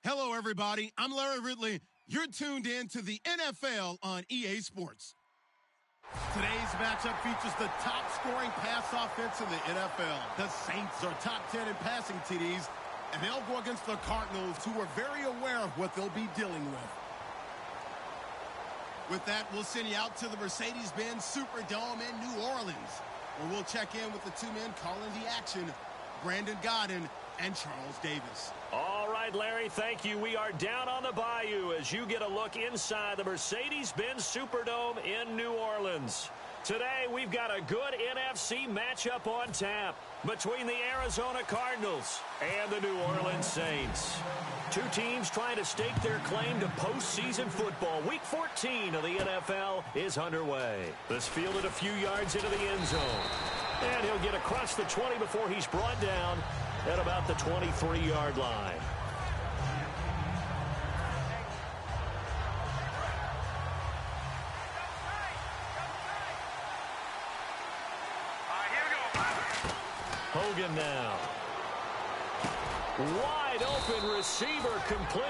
Hello, everybody. I'm Larry Ridley. You're tuned in to the NFL on EA Sports. Today's matchup features the top-scoring pass offense in the NFL. The Saints are top 10 in passing TDs, and they'll go against the Cardinals, who are very aware of what they'll be dealing with. With that, we'll send you out to the Mercedes-Benz Superdome in New Orleans, where we'll check in with the two men calling the action, Brandon Godden and Charles Davis. All right, Larry, thank you. We are down on the bayou as you get a look inside the Mercedes-Benz Superdome in New Orleans. Today, we've got a good NFC matchup on tap between the Arizona Cardinals and the New Orleans Saints. Two teams trying to stake their claim to postseason football. Week 14 of the NFL is underway. This fielded a few yards into the end zone. And he'll get across the 20 before he's brought down at about the 23-yard line. Hogan now. Wide open receiver complete.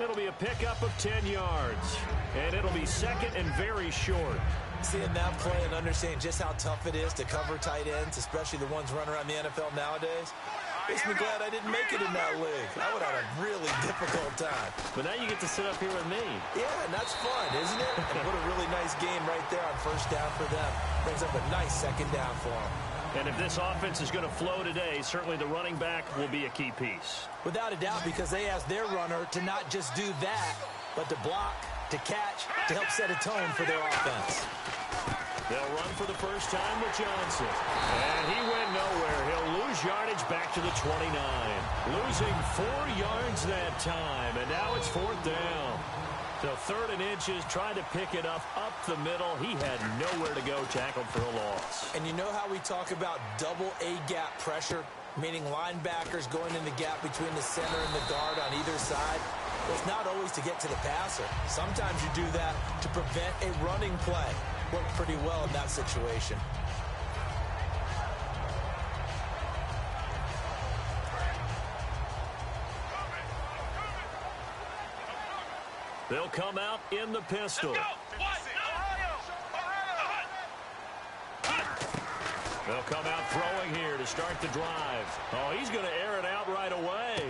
It'll be a pickup of 10 yards. And it'll be second and very short. Seeing that play and understanding just how tough it is to cover tight ends, especially the ones running around the NFL nowadays, makes me glad I didn't make it in that league. I would have had a really difficult time. But now you get to sit up here with me. Yeah, and that's fun, isn't it? And what a really nice game right there on first down for them. Brings up a nice second down for them. And if this offense is going to flow today, certainly the running back will be a key piece. Without a doubt, because they asked their runner to not just do that, but to block, to catch, to help set a tone for their offense. They'll run for the first time with Johnson. And he went nowhere. He'll lose yardage back to the 29. Losing 4 yards that time. And now it's fourth down. So 3rd and inches, trying to pick it up the middle. He had nowhere to go, tackled for a loss. And you know how we talk about double A-gap pressure, meaning linebackers going in the gap between the center and the guard on either side? Well, it's not always to get to the passer. Sometimes you do that to prevent a running play. Worked pretty well in that situation. They'll come out in the pistol. They'll come out throwing here to start the drive. Oh, he's going to air it out right away.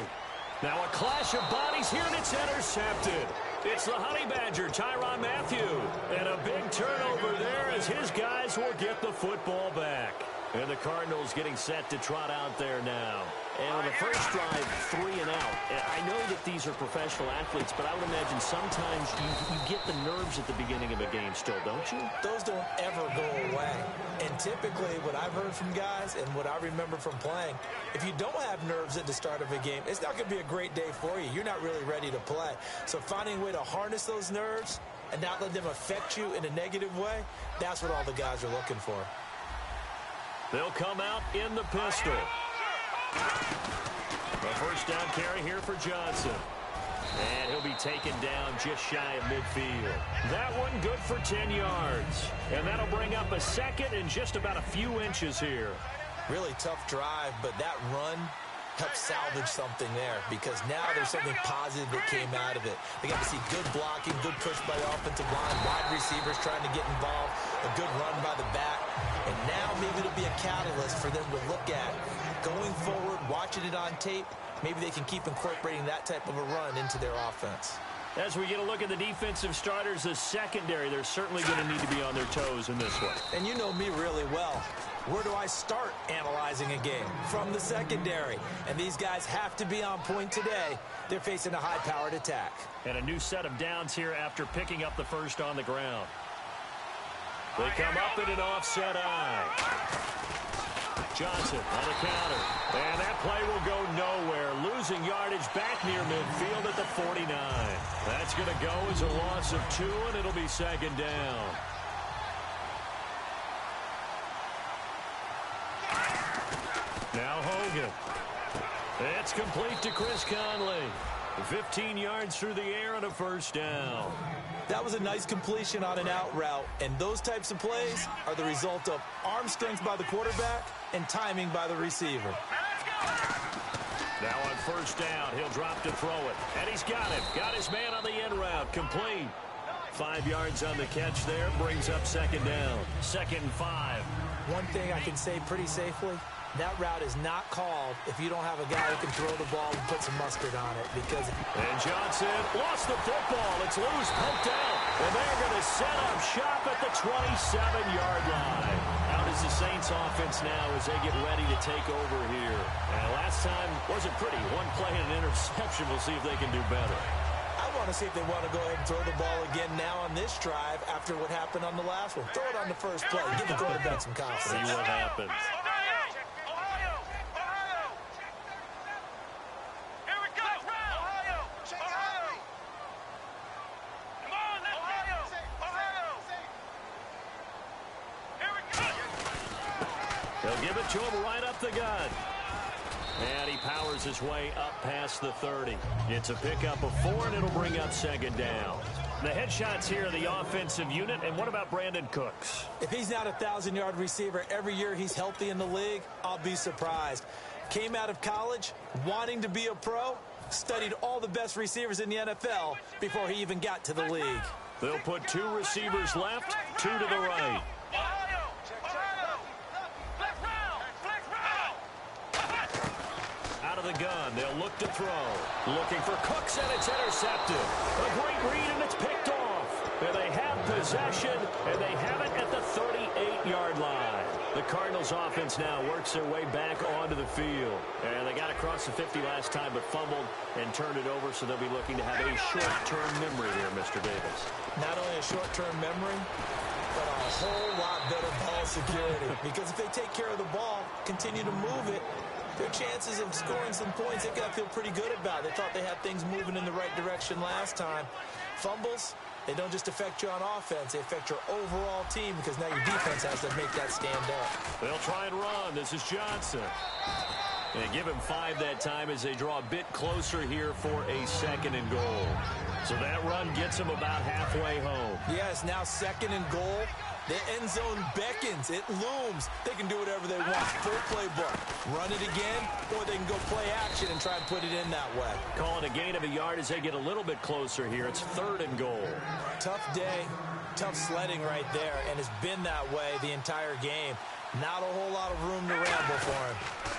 Now a clash of bodies here, and it's intercepted. It's the Honey Badger, Tyrann Mathieu. And a big turnover there as his guys will get the football back. And the Cardinals getting set to trot out there now. And on the first drive, 3 and out. I know that these are professional athletes, but I would imagine sometimes you get the nerves at the beginning of a game still, don't you? Those don't ever go away. And typically what I've heard from guys and what I remember from playing, if you don't have nerves at the start of a game, it's not going to be a great day for you. You're not really ready to play. So finding a way to harness those nerves and not let them affect you in a negative way, that's what all the guys are looking for. They'll come out in the pistol. A first down carry here for Johnson. And he'll be taken down just shy of midfield. That one good for 10 yards. And that'll bring up a second and just about a few inches here. Really tough drive, but that run helped salvage something there because now there's something positive that came out of it. They got to see good blocking, good push by the offensive line, wide receivers trying to get involved, a good run by the back. And now maybe it'll be a catalyst for them to look at going forward, watching it on tape. Maybe they can keep incorporating that type of a run into their offense. As we get a look at the defensive starters, the secondary, they're certainly going to need to be on their toes in this one. And you know me really well. Where do I start analyzing a game? From the secondary. And these guys have to be on point today. They're facing a high-powered attack. And a new set of downs here after picking up the first on the ground. They come up in an offset eye. Johnson on the counter. And that play will go nowhere. Losing yardage back near midfield at the 49. That's going to go as a loss of 2, and it'll be second down. Now Hogan. It's complete to Chris Conley. 15 yards through the air and a first down. That was a nice completion on an out route, and those types of plays are the result of arm strength by the quarterback and timing by the receiver. Now on first down, he'll drop to throw it. And he's got it. Got his man on the end route. Complete. 5 yards on the catch there. Brings up second down. 2nd and 5. One thing I can say pretty safely, that route is not called if you don't have a guy who can throw the ball and put some mustard on it. And Johnson lost the football. It's loose, pumped out. And they're going to set up shop at the 27-yard line. How does the Saints offense now as they get ready to take over here? And last time wasn't pretty. One play and an interception. We'll see if they can do better. I want to see if they want to go ahead and throw the ball again now on this drive after what happened on the last one. Throw it on the first play. Give the quarterback some confidence. See what happens. They'll give it to him right up the gut. And he powers his way up past the 30. It's a pickup of 4, and it'll bring up second down. The headshots here are the offensive unit. And what about Brandon Cooks? If he's not a 1,000-yard receiver every year he's healthy in the league, I'll be surprised. Came out of college wanting to be a pro, studied all the best receivers in the NFL before he even got to the league. They'll put 2 receivers left, 2 to the right. Out of the gun, they'll look to throw. Looking for Cooks, and it's intercepted. A great read, and it's picked off. And they have possession, and they have it at the 38-yard line. The Cardinals offense now works their way back onto the field. And they got across the 50 last time, but fumbled and turned it over, so they'll be looking to have a short-term memory here, Mr. Davis. Not only a short-term memory, but a whole lot better ball security. Because if they take care of the ball, continue to move it, their chances of scoring some points, they've got to feel pretty good about. They thought they had things moving in the right direction last time. Fumbles, they don't just affect you on offense. They affect your overall team because now your defense has to make that stand up. They'll try and run. This is Johnson. And give him 5 that time as they draw a bit closer here for a 2nd and goal. So that run gets them about halfway home. Yes, now 2nd and goal. The end zone beckons. It looms. They can do whatever they want. Full playbook. Run it again, or they can go play action and try and put it in that way. Call it a gain of a yard as they get a little bit closer here. It's 3rd and goal. Tough day. Tough sledding right there, and it's been that way the entire game. Not a whole lot of room to ramble for him.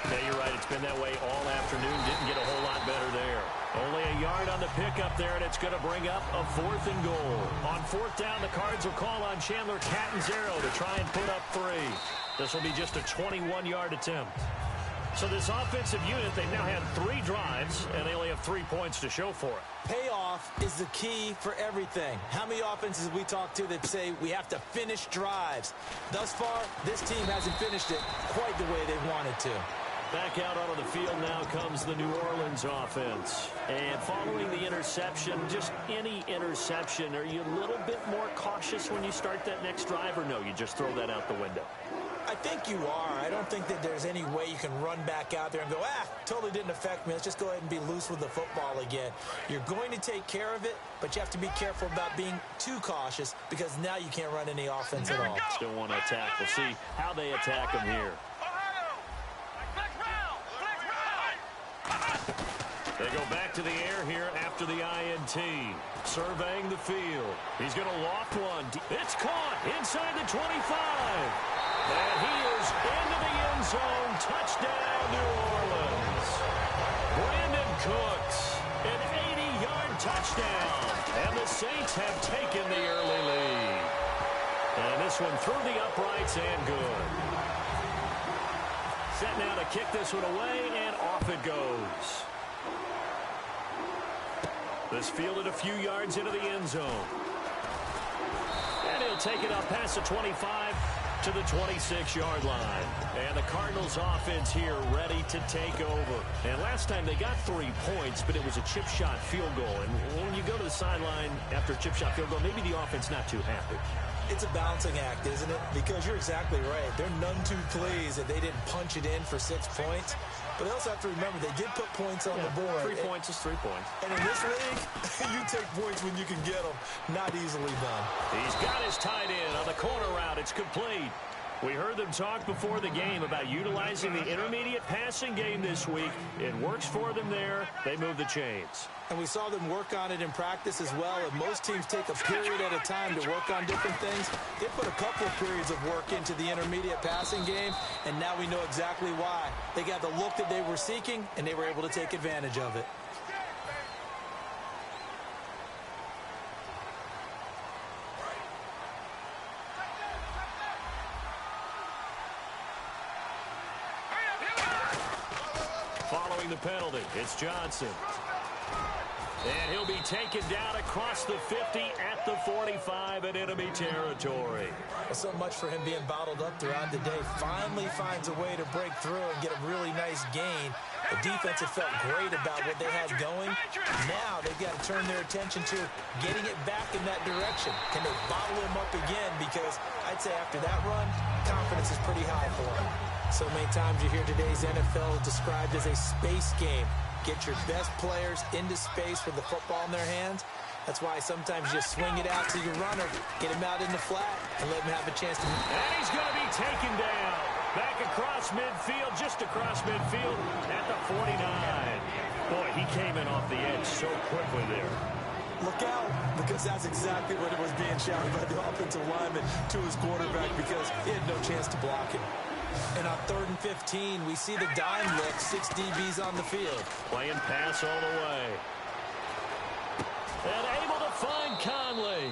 Yeah, you're right. It's been that way all afternoon. Didn't get a whole lot better there. Only a yard on the pickup there, and it's going to bring up a 4th and goal. On 4th down, the Cards will call on Chandler Catanzaro to try and put up 3. This will be just a 21-yard attempt. So this offensive unit, they've now had 3 drives, and they only have 3 points to show for it. Payoff is the key for everything. How many offenses have we talked to that say we have to finish drives? Thus far, this team hasn't finished it quite the way they wanted to. Back out onto the field now comes the New Orleans offense. And following the interception, just any interception, are you a little bit more cautious when you start that next drive, or no, you just throw that out the window? I think you are. I don't think that there's any way you can run back out there and go, totally didn't affect me. Let's just go ahead and be loose with the football again. You're going to take care of it, but you have to be careful about being too cautious because now you can't run any offense at all. Still want to attack. We'll see how they attack them here. They go back to the air here after the INT. Surveying the field. He's going to loft one. It's caught inside the 25. And he is into the end zone. Touchdown, New Orleans. Brandon Cooks, an 80-yard touchdown. And the Saints have taken the early lead. And this one through the uprights and good. Set now to kick this one away, and off it goes. This fielded a few yards into the end zone. And he'll take it up past the 25 to the 26-yard line. And the Cardinals offense here ready to take over. And last time they got 3 points, but it was a chip shot field goal. And when you go to the sideline after a chip shot field goal, maybe the offense not too happy. It's a balancing act, isn't it? Because you're exactly right. They're none too pleased that they didn't punch it in for 6 points. But they also have to remember they did put points on the board. 3 points is 3 points. And in this league, you take points when you can get them. Not easily done. He's got his tight end on the corner route. It's complete. We heard them talk before the game about utilizing the intermediate passing game this week. It works for them there. They move the chains. And we saw them work on it in practice as well. And most teams take a period at a time to work on different things. They put a couple of periods of work into the intermediate passing game, and now we know exactly why. They got the look that they were seeking, and they were able to take advantage of it. Following the penalty, it's Johnson. And he'll be taken down across the 50 at the 45 in enemy territory. Well, so much for him being bottled up throughout the day. Finally finds a way to break through and get a really nice gain. The defense had felt great about what they had going. Now they've got to turn their attention to getting it back in that direction. Can they bottle him up again? Because I'd say after that run, confidence is pretty high for him. So many times you hear today's NFL described as a space game. Get your best players into space with the football in their hands. That's why sometimes you swing it out to your runner, get him out in the flat, and let him have a chance to... And he's going to be taken down. Back across midfield, just across midfield at the 49. Boy, he came in off the edge so quickly there. Look out, because that's exactly what it was being shouted by the offensive lineman to his quarterback, because he had no chance to block him. And on 3rd and 15, we see the dime look, 6 DBs on the field. Playing pass all the way. And able to find Conley.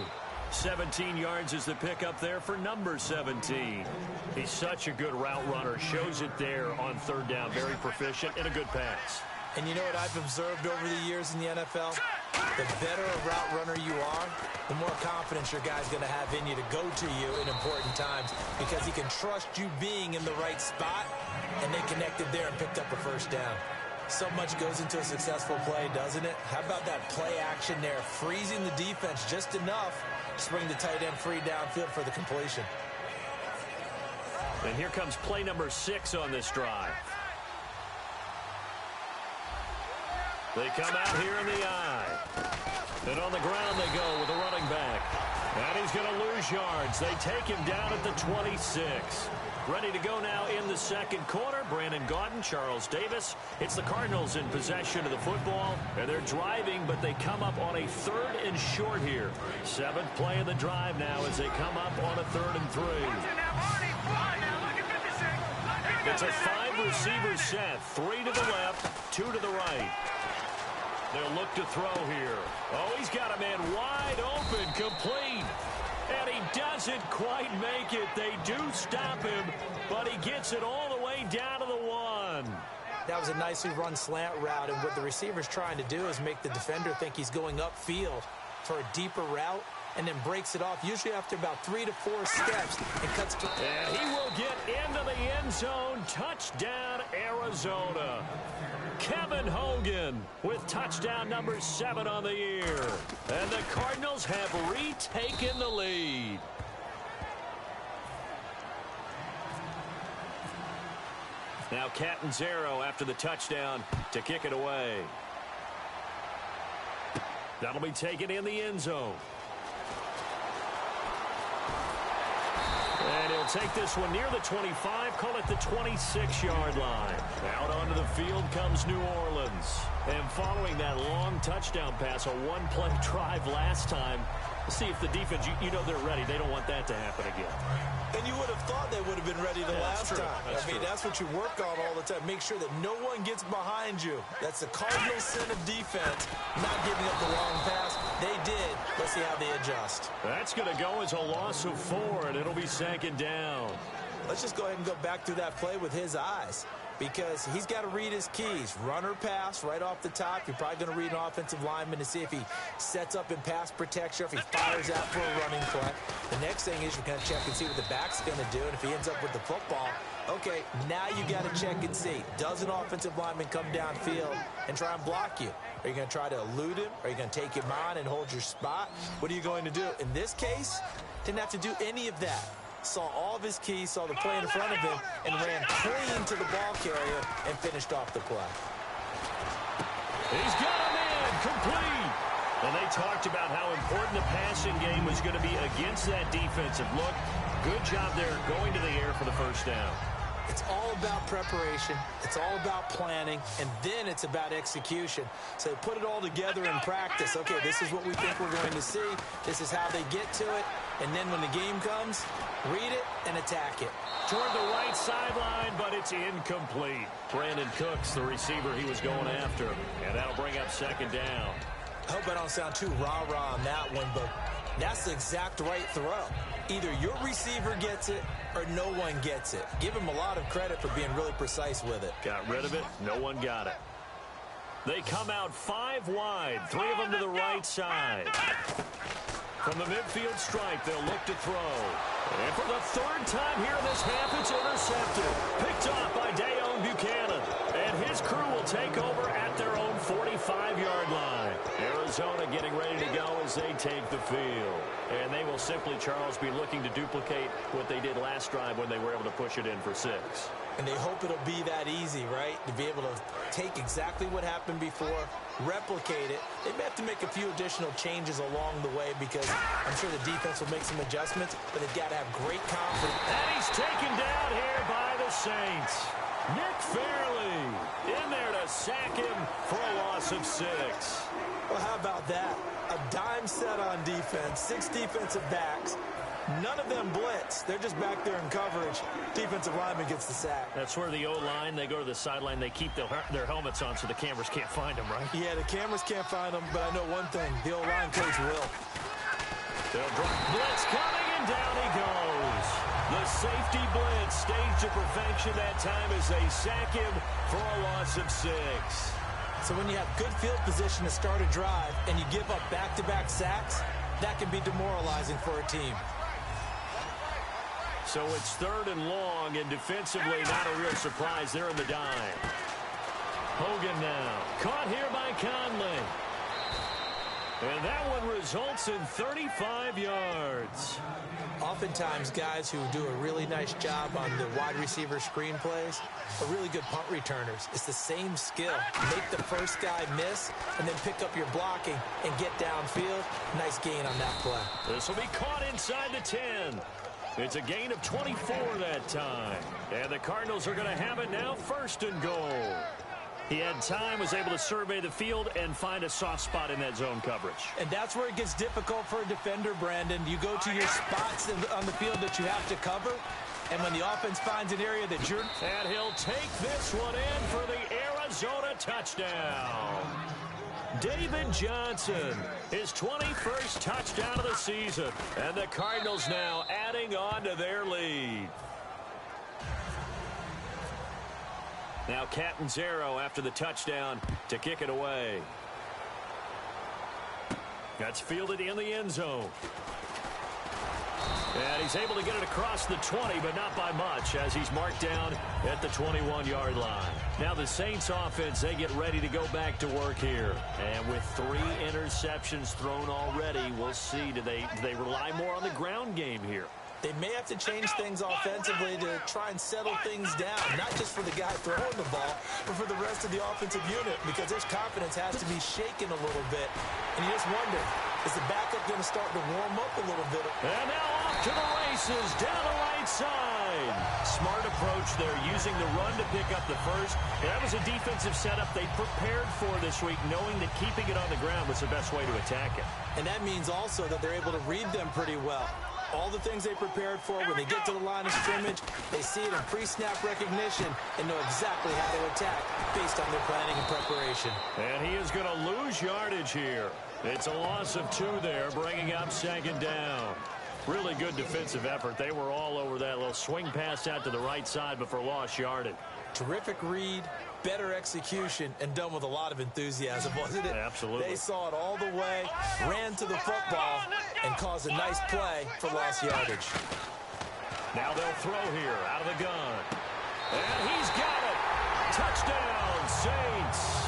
17 yards is the pickup there for number 17. He's such a good route runner. Shows it there on 3rd down. Very proficient and a good pass. And you know what I've observed over the years in the NFL? The better a route runner you are, the more confidence your guy's going to have in you to go to you in important times, because he can trust you being in the right spot, and they connected there and picked up a 1st down. So much goes into a successful play, doesn't it? How about that play action there, freezing the defense just enough to bring the tight end free downfield for the completion. And here comes play number 6 on this drive. They come out here in the eye. And on the ground they go with the running back. And he's going to lose yards. They take him down at the 26. Ready to go now in the 2nd quarter. Brandon Gaudin, Charles Davis. It's the Cardinals in possession of the football. And they're driving, but they come up on a 3rd and short here. 7th play of the drive now as they come up on a 3rd and 3. It's a 5-receiver set. 3 to the left, 2 to the right. They'll look to throw here. Oh, he's got a man wide open, complete. And he doesn't quite make it. They do stop him, but he gets it all the way down to the 1. That was a nicely run slant route, and what the receiver's trying to do is make the defender think he's going upfield for a deeper route, and then breaks it off, usually after about 3 to 4 steps, and cuts to... And he will get into the end zone. Touchdown, Arizona. Kevin Hogan with touchdown number 7 on the year. And the Cardinals have retaken the lead. Now Catanzaro after the touchdown to kick it away. That'll be taken in the end zone. And he'll take this one near the 25, call it the 26-yard line. Out onto the field comes New Orleans. And following that long touchdown pass, a 1-play drive last time, let's see if the defense, you know they're ready. They don't want that to happen again. And you would have thought they would have been ready the last time. That's what you work on all the time. Make sure that no one gets behind you. That's the Cardinals' sin of defense, not giving up the long pass. They did. Let's see how they adjust. That's going to go as a loss of 4, and it'll be 2nd down. Let's just go ahead and go back through that play with his eyes, because he's got to read his keys. Run or pass right off the top. You're probably going to read an offensive lineman to see if he sets up in pass protection, or if he fires out for a running play. The next thing is you're going to check and see what the back's going to do, and if he ends up with the football, okay, now you got to check and see. Does an offensive lineman come downfield and try and block you? Are you going to try to elude him? Are you going to take him on and hold your spot? What are you going to do? In this case, didn't have to do any of that. Saw all of his keys, saw the play in front of him, and ran clean to the ball carrier and finished off the play. He's got a man complete. And they talked about how important the passing game was going to be against that defensive look. Good job there going to the air for the first down. It's all about preparation. It's all about planning. And then it's about execution. So put it all together in practice. Okay, this is what we think we're going to see. This is how they get to it. And then when the game comes, read it and attack it. Toward the right sideline, but it's incomplete. Brandon Cooks, the receiver he was going after. And that'll bring up second down. I hope I don't sound too rah-rah on that one, but that's the exact right throw. Either your receiver gets it or no one gets it. Give him a lot of credit for being really precise with it. Got rid of it. No one got it. They come out 5 wide. 3 of them to the right side. From the midfield stripe, they'll look to throw. And for the 3rd time here in this half, it's intercepted. Picked off by Dayon Buchanan. And his crew will take over at their own 45-yard line. Arizona getting ready to go as they take the field. And they will simply, Charles, be looking to duplicate what they did last drive when they were able to push it in for 6. And they hope it'll be that easy, right? To be able to take exactly what happened before, replicate it. They may have to make a few additional changes along the way because I'm sure the defense will make some adjustments, but they've got to have great confidence. And he's taken down here by the Saints. Nick Fairley in there to sack him for a loss of 6. Well, how about that? A dime set on defense, 6 defensive backs. None of them blitz. They're just back there in coverage. Defensive lineman gets the sack. That's where the O-line, they go to the sideline, they keep their helmets on so the cameras can't find them, right? Yeah, the cameras can't find them, but I know one thing. The O-line coach will. They'll drop blitz coming, and down he goes. The safety blitz staged to perfection that time as they sack him for a loss of 6. So when you have good field position to start a drive and you give up back-to-back sacks, that can be demoralizing for a team. So it's 3rd and long, and defensively not a real surprise. They're in the dime. Hogan now. Caught here by Conley. And that one results in 35 yards. Oftentimes, guys who do a really nice job on the wide receiver screen plays are really good punt returners. It's the same skill. Make the first guy miss and then pick up your blocking and get downfield. Nice gain on that play. This will be caught inside the 10. It's a gain of 24 that time. And the Cardinals are going to have it now, 1st and goal. He had time, was able to survey the field and find a soft spot in that zone coverage. And that's where it gets difficult for a defender, Brandon. You go to your spots on the field that you have to cover, and when the offense finds an area that you're... And he'll take this one in for the Arizona touchdown. David Johnson, his 21st touchdown of the season. And the Cardinals now adding on to their lead. Now Catanzaro after the touchdown to kick it away. That's fielded in the end zone. And he's able to get it across the 20, but not by much, as he's marked down at the 21-yard line. Now the Saints offense, they get ready to go back to work here. And with 3 interceptions thrown already, we'll see. Do they rely more on the ground game here? They may have to change things offensively to try and settle things down, not just for the guy throwing the ball, but for the rest of the offensive unit, because his confidence has to be shaken a little bit. And you just wonder, is the backup going to start to warm up a little bit? And now off to the races, down the right side. Smart approach there, using the run to pick up the first. And that was a defensive setup they prepared for this week, knowing that keeping it on the ground was the best way to attack it. And that means also that they're able to read them pretty well. All the things they prepared for, when they get to the line of scrimmage, they see it in pre-snap recognition and know exactly how to attack based on their planning and preparation. And he is going to lose yardage here. It's a loss of 2 there, bringing up 2nd down. Really good defensive effort. They were all over that little swing pass out to the right side, but for lost yardage. Terrific read, better execution, and done with a lot of enthusiasm, wasn't it? Absolutely. They saw it all the way, ran to the football, and caused a nice play for lost yardage. Now they'll throw here out of the gun. And he's got it. Touchdown, Saints.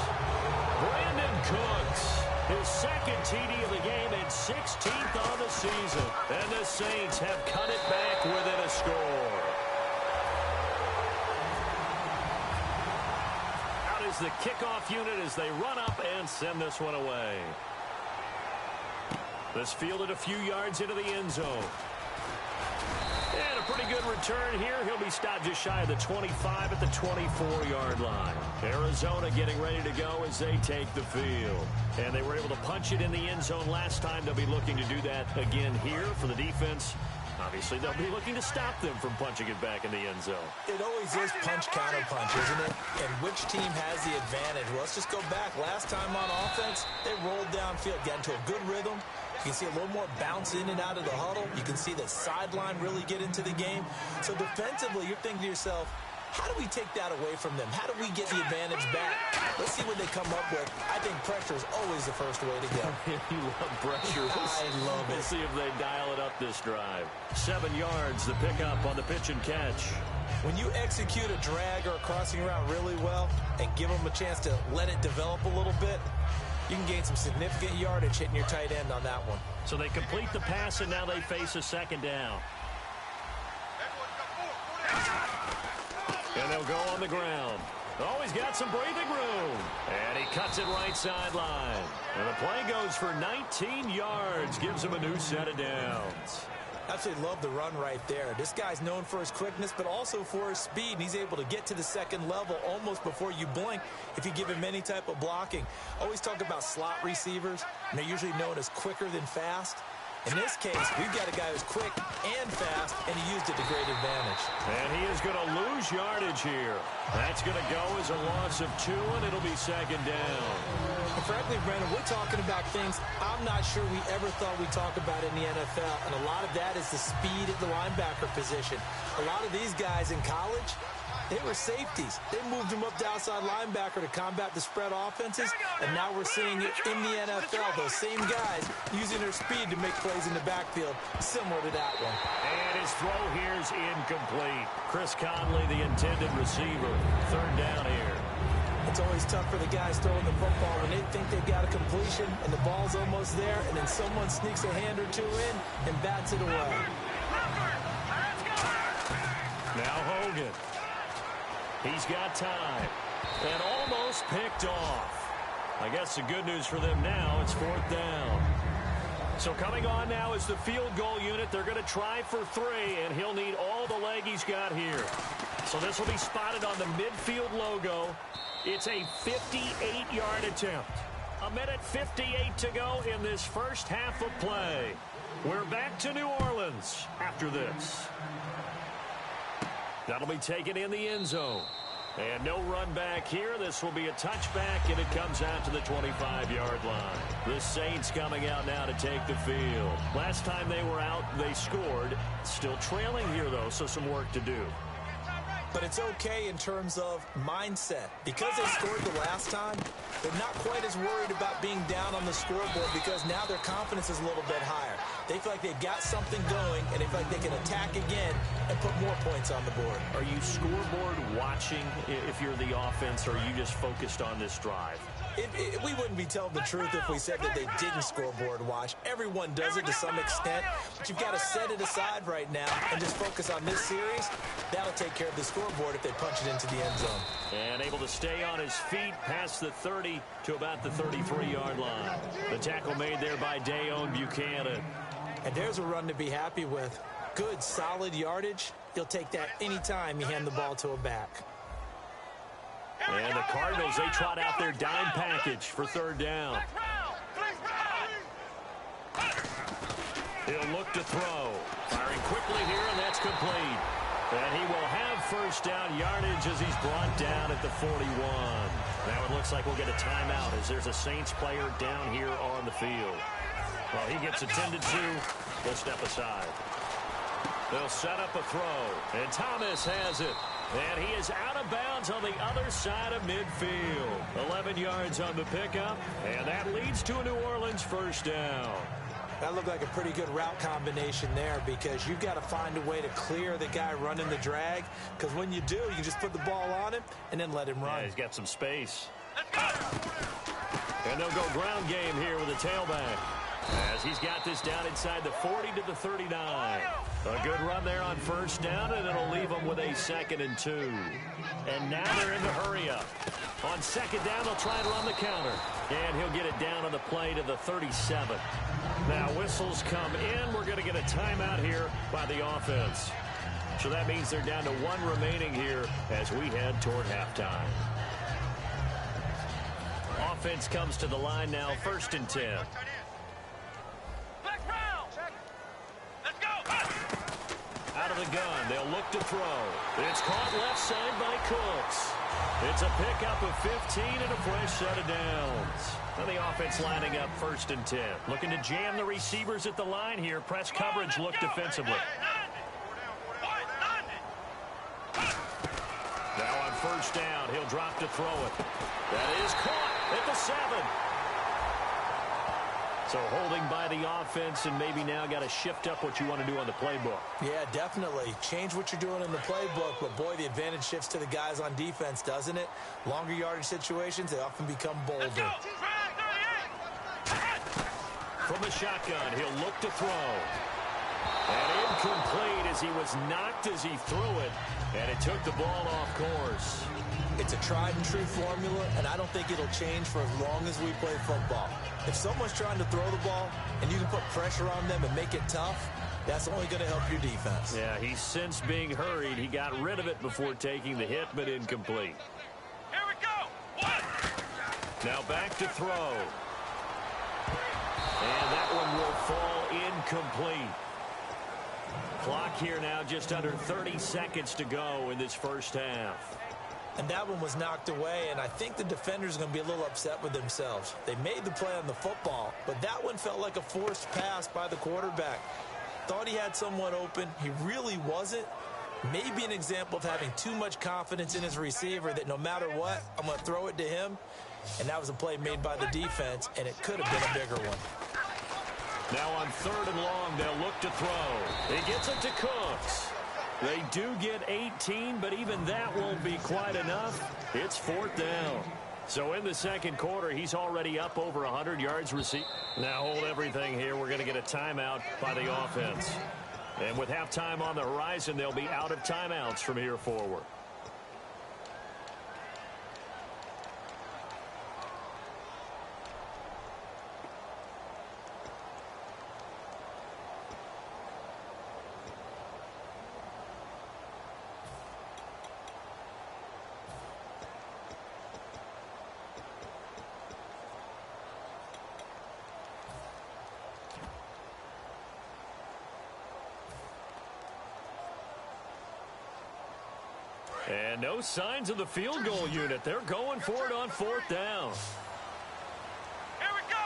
Brandon Cooks, his 2nd TD of the game and 16th on the season. And the Saints have cut it back within a score. Out is the kickoff unit as they run up and send this one away. This fielded a few yards into the end zone. And a pretty good return here. He'll be stopped just shy of the 25 at the 24-yard line. Arizona getting ready to go as they take the field. And they were able to punch it in the end zone last time. They'll be looking to do that again here for the defense. Obviously, they'll be looking to stop them from punching it back in the end zone. It always is punch-counter-punch, isn't it? And which team has the advantage? Well, let's just go back. Last time on offense, they rolled downfield, got into a good rhythm. You can see a little more bounce in and out of the huddle. You can see the sideline really get into the game. So defensively, you're thinking to yourself, how do we take that away from them? How do we get the advantage back? Let's see what they come up with. I think pressure is always the first way to go. You love pressure. I love it. We'll see if they dial it up this drive. 7 yards, the pickup on the pitch and catch. When you execute a drag or a crossing route really well and give them a chance to let it develop a little bit, you can gain some significant yardage hitting your tight end on that one. So they complete the pass, and now they face a second down. And they'll go on the ground. Oh, he's got some breathing room. And he cuts it right sideline. And the play goes for 19 yards. Gives him a new set of downs. Absolutely love the run right there. This guy's known for his quickness, but also for his speed. And he's able to get to the second level almost before you blink if you give him any type of blocking. Always talk about slot receivers, and they're usually known as quicker than fast. In this case, we've got a guy who's quick and fast, and he used it to great advantage. And he is going to lose yardage here. That's going to go as a loss of 2, and it'll be second down. And frankly, Brandon, we're talking about things I'm not sure we ever thought we'd talk about in the NFL, and a lot of that is the speed at the linebacker position. A lot of these guys in college, they were safeties. They moved them up to outside linebacker to combat the spread offenses, and now we're seeing it in the NFL. Those same guys using their speed to make plays in the backfield, similar to that one. And his throw here is incomplete. Chris Conley, the intended receiver. Third down here. It's always tough for the guys throwing the football when they think they've got a completion and the ball's almost there, and then someone sneaks a hand or two in and bats it away. Now Hogan. He's got time. And almost picked off. I guess the good news for them now, it's 4th down. So coming on now is the field goal unit. They're going to try for 3, and he'll need all the leg he's got here. So this will be spotted on the midfield logo. It's a 58-yard attempt. 1:58 to go in this first half of play. We're back to New Orleans after this. That'll be taken in the end zone. And no run back here. This will be a touchback, and it comes out to the 25-yard line. The Saints coming out now to take the field. Last time they were out, they scored. Still trailing here, though, so some work to do. But it's okay in terms of mindset. Because they scored the last time, they're not quite as worried about being down on the scoreboard because now their confidence is a little bit higher. They feel like they've got something going, and they feel like they can attack again and put more points on the board. Are you scoreboard watching if you're the offense, or are you just focused on this drive? We wouldn't be telling the truth if we said that they didn't scoreboard watch. Everyone does it to some extent, but you've got to set it aside right now and just focus on this series. That'll take care of the scoreboard if they punch it into the end zone. And able to stay on his feet past the 30 to about the 33-yard line. The tackle made there by Dayon Buchanan. And there's a run to be happy with. Good, solid yardage. You'll take that anytime you hand the ball to a back. And the Cardinals, they trot out their dime package for 3rd down. He'll look to throw. Firing quickly here, and that's complete. And he will have 1st down yardage as he's brought down at the 41. Now it looks like we'll get a timeout as there's a Saints player down here on the field. Well, he gets attended to. They'll step aside. They'll set up a throw, and Thomas has it. And he is out of bounds on the other side of midfield. 11 yards on the pickup, and that leads to a New Orleans 1st down. That looked like a pretty good route combination there because you've got to find a way to clear the guy running the drag, because when you do, you can just put the ball on him and then let him run. Yeah, he's got some space. And they'll go ground game here with a tailback, as he's got this down inside the 40 to the 39. A good run there on 1st down, and it'll leave them with a 2nd and 2. And now they're in the hurry up. On second down, they'll try and run the counter. And he'll get it down on the play to the 37. Now, whistles come in. We're going to get a timeout here by the offense. So that means they're down to one remaining here as we head toward halftime. Offense comes to the line now, 1st and 10. Out of the gun, they'll look to throw. It's caught left side by Cooks. It's a pickup of 15 and a fresh set of downs. And the offense lining up 1st and 10. Looking to jam the receivers at the line here. Press coverage look defensively. Now on 1st down, he'll drop to throw it. That is caught at the 7. So holding by the offense, and maybe now got to shift up what you want to do on the playbook. Yeah, definitely. Change what you're doing in the playbook, but boy, the advantage shifts to the guys on defense, doesn't it? Longer yardage situations, they often become bolder. From the shotgun, he'll look to throw. And incomplete as he was knocked as he threw it, and it took the ball off course. It's a tried and true formula, and I don't think it'll change for as long as we play football. If someone's trying to throw the ball and you can put pressure on them and make it tough, that's only going to help your defense. Yeah, he's since being hurried. He got rid of it before taking the hit, but incomplete. Here we go. One. Now back to throw. And that one will fall incomplete. Clock here now, just under 30 seconds to go in this first half. And that one was knocked away, and I think the defenders are going to be a little upset with themselves. They made the play on the football, but that one felt like a forced pass by the quarterback. Thought he had someone open. He really wasn't. Maybe an example of having too much confidence in his receiver that no matter what, I'm going to throw it to him. And that was a play made by the defense, and it could have been a bigger one. Now on 3rd and long, they'll look to throw. He gets it to Cooks. They do get 18, but even that won't be quite enough. It's 4th down. So in the second quarter, he's already up over 100 yards received. Now hold everything here. We're going to get a timeout by the offense. And with halftime on the horizon, they'll be out of timeouts from here forward. And no signs of the field goal unit. They're going for it on 4th down. Here we go.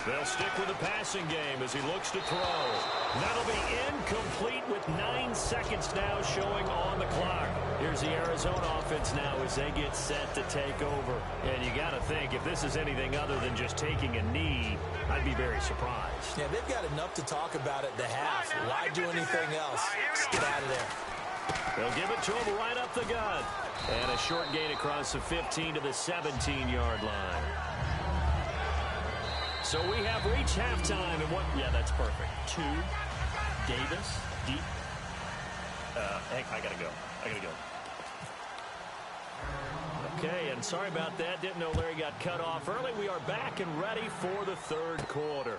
They'll stick with the passing game as he looks to throw. That'll be incomplete with 9 seconds now showing on the clock. Here's the Arizona offense now as they get set to take over. And you got to think, if this is anything other than just taking a knee, I'd be very surprised. Yeah, they've got enough to talk about at the half. Why do anything else? Just get out of there. They'll give it to him right up the gut. And a short gain across the 15 to the 17-yard line. So we have reached halftime, and what? Yeah, that's perfect. 2, Davis, deep. Hey, I gotta go. Okay, and sorry about that. Didn't know Larry got cut off early. We are back and ready for the third quarter.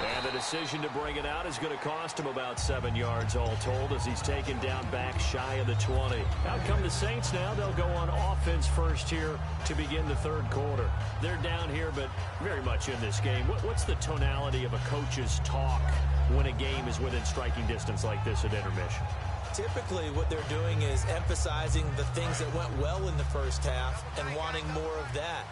And the decision to bring it out is going to cost him about 7 yards all told as he's taken down back shy of the 20. Out come the Saints now. They'll go on offense first here to begin the third quarter. They're down here, but very much in this game. What's the tonality of a coach's talk when a game is within striking distance like this at intermission? Typically, what they're doing is emphasizing the things that went well in the first half and wanting more of that.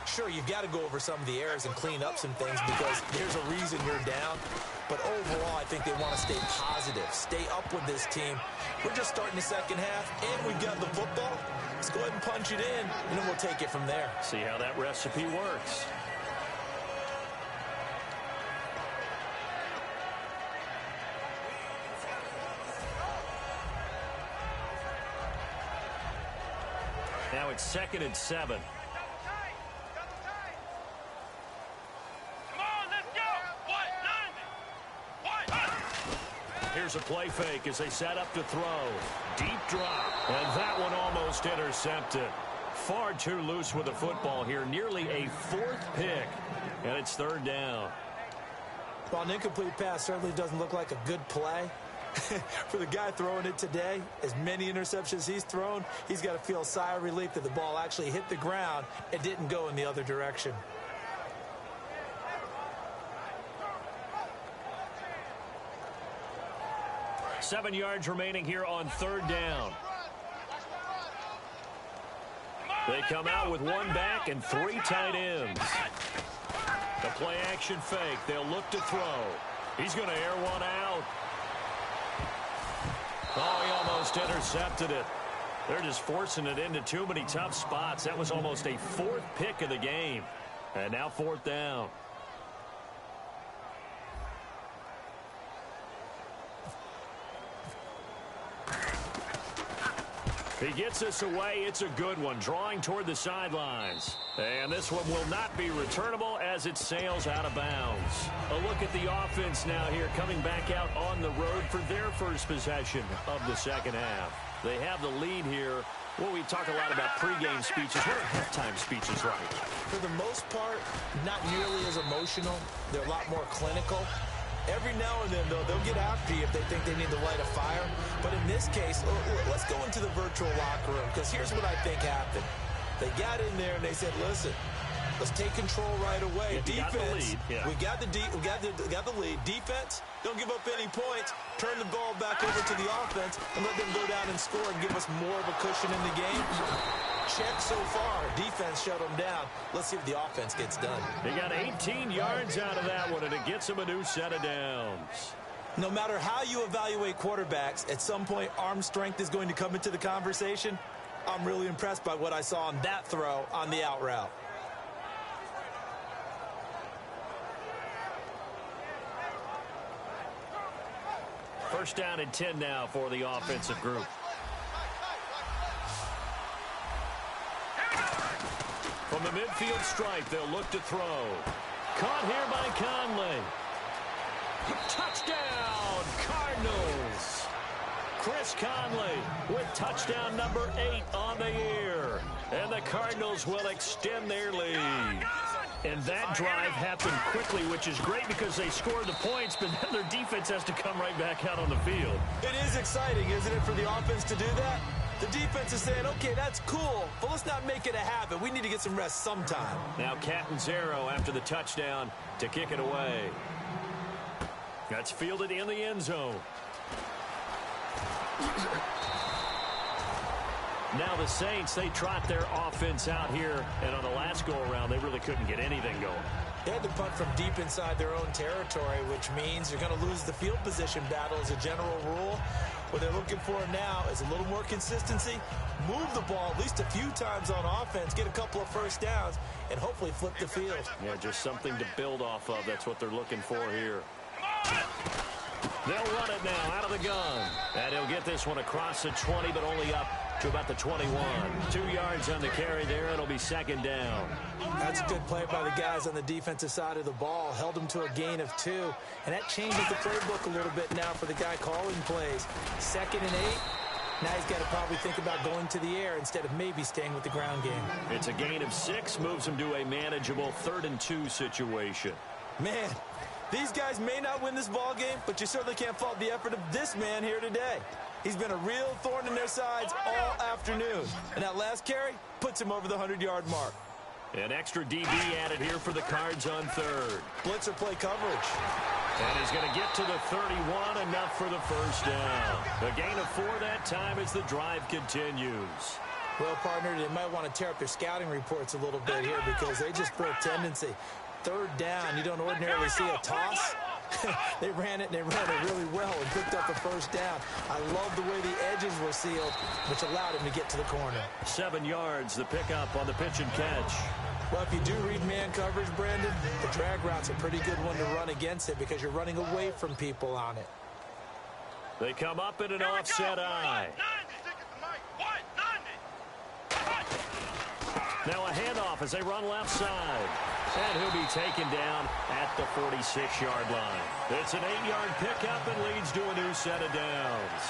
Sure, you've got to go over some of the errors and clean up some things because there's a reason you're down. But overall, I think they want to stay positive, stay up with this team. We're just starting the second half, and we've got the football. Let's go ahead and punch it in, and then we'll take it from there. See how that recipe works. Now it's 2nd and 7. Here's a play fake as they set up to throw. Deep drop. And that one almost intercepted. Far too loose with the football here. Nearly a fourth pick. And it's third down. Well, an incomplete pass certainly doesn't look like a good play. For the guy throwing it today, as many interceptions he's thrown, he's got to feel a sigh of relief that the ball actually hit the ground and didn't go in the other direction. Seven yards remaining here on third down. They come out with one back and three tight ends. The play action fake. They'll look to throw. He's going to air one out. Oh, he almost intercepted it. They're just forcing it into too many tough spots. That was almost a fourth pick of the game. And now fourth down. He gets this away. It's a good one. Drawing toward the sidelines. And this one will not be returnable as it sails out of bounds. A look at the offense now here, coming back out on the road for their first possession of the second half. They have the lead here. Well, we talk a lot about pregame speeches. What are halftime speeches like? For the most part, not nearly as emotional. They're a lot more clinical. Every now and then, though, they'll get after you if they think they need to light a fire. But in this case, let's go into the virtual locker room, because here's what I think happened. They got in there and they said, listen, let's take control right away. Defense, we got the lead. Defense, don't give up any points. Turn the ball back over to the offense and let them go down and score and give us more of a cushion in the game. Check so far. Defense shut them down. Let's see if the offense gets done. They got 18 yards out of that one, and it gets them a new set of downs. No matter how you evaluate quarterbacks, at some point arm strength is going to come into the conversation. I'm really impressed by what I saw on that throw on the out route. First down and 10 now for the offensive group. From the midfield stripe, they'll look to throw. Caught here by Conley. Touchdown, Cardinals. Chris Conley with touchdown number 8 on the year. And the Cardinals will extend their lead. And that drive happened quickly, which is great because they scored the points, but then their defense has to come right back out on the field. It is exciting, isn't it, for the offense to do that? The defense is saying, okay, that's cool, but let's not make it a habit. We need to get some rest sometime. Now Catanzaro after the touchdown to kick it away. That's fielded in the end zone. Now the Saints, they trot their offense out here, and on the last go-around, they really couldn't get anything going. They had to punt from deep inside their own territory, which means you're going to lose the field position battle as a general rule. What they're looking for now is a little more consistency, move the ball at least a few times on offense, get a couple of first downs, and hopefully flip the field. Yeah, just something to build off of. That's what they're looking for here. They'll run it now out of the gun. And he'll get this one across the 20, but only up to about the 21. 2 yards on the carry there. It'll be second down. That's a good play by the guys on the defensive side of the ball. Held them to a gain of 2. And that changes the playbook a little bit now for the guy calling plays. 2nd and 8. Now he's got to probably think about going to the air instead of maybe staying with the ground game. It's a gain of 6. Moves him to a manageable 3rd and 2 situation. Man, these guys may not win this ball game, but you certainly can't fault the effort of this man here today. He's been a real thorn in their sides all afternoon. And that last carry puts him over the 100-yard mark. An extra DB added here for the Cards on 3rd. Blitzer play coverage. And he's going to get to the 31, enough for the first down. A gain of 4 that time as the drive continues. Well, partner, they might want to tear up their scouting reports a little bit here because they just put a tendency. 3rd down, you don't ordinarily see a toss. They ran it really well and picked up the first down. I love the way the edges were sealed, which allowed him to get to the corner. 7 yards, the pickup on the pitch and catch. Well, if you do read man coverage, Brandon, the drag route's a pretty good one to run against it because you're running away from people on it. They come up in an offset eye. Now a handoff as they run left side. And he'll be taken down at the 46-yard line. It's an 8-yard pickup and leads to a new set of downs.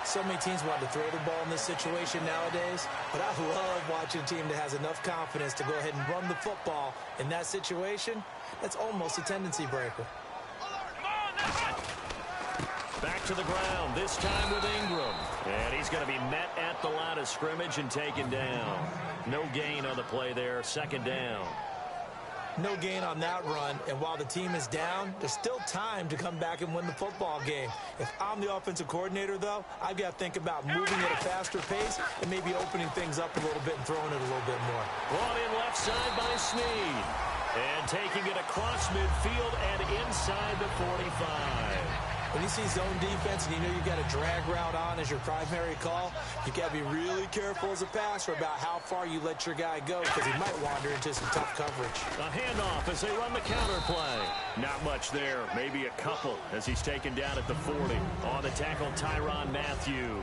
So many teams want to throw the ball in this situation nowadays, but I love watching a team that has enough confidence to go ahead and run the football in that situation. That's almost a tendency breaker. Back to the ground, this time with Ingram. And he's going to be met at the line of scrimmage and taken down. No gain on the play there, second down. No gain on that run, and while the team is down, there's still time to come back and win the football game. If I'm the offensive coordinator, though, I've got to think about moving at a faster pace and maybe opening things up a little bit and throwing it a little bit more. Brought in left side by Snead. And taking it across midfield and inside the 45. When you see zone defense and you know you've got a drag route on as your primary call, you got to be really careful as a passer about how far you let your guy go because he might wander into some tough coverage. A handoff as they run the counter play. Not much there, maybe a couple as he's taken down at the 40. On the tackle, Tyrann Mathieu.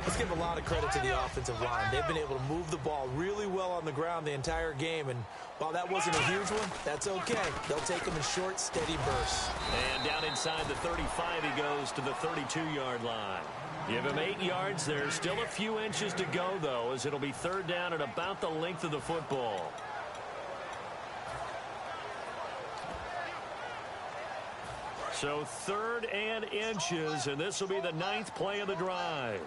Let's give a lot of credit to the offensive line. They've been able to move the ball really well on the ground the entire game, and while that wasn't a huge one, that's okay. They'll take them in short, steady bursts. And down inside the 35, he goes to the 32-yard line. Give him 8 yards. There's still a few inches to go, though, as it'll be third down at about the length of the football. So third and inches, and this will be the 9th play of the drive.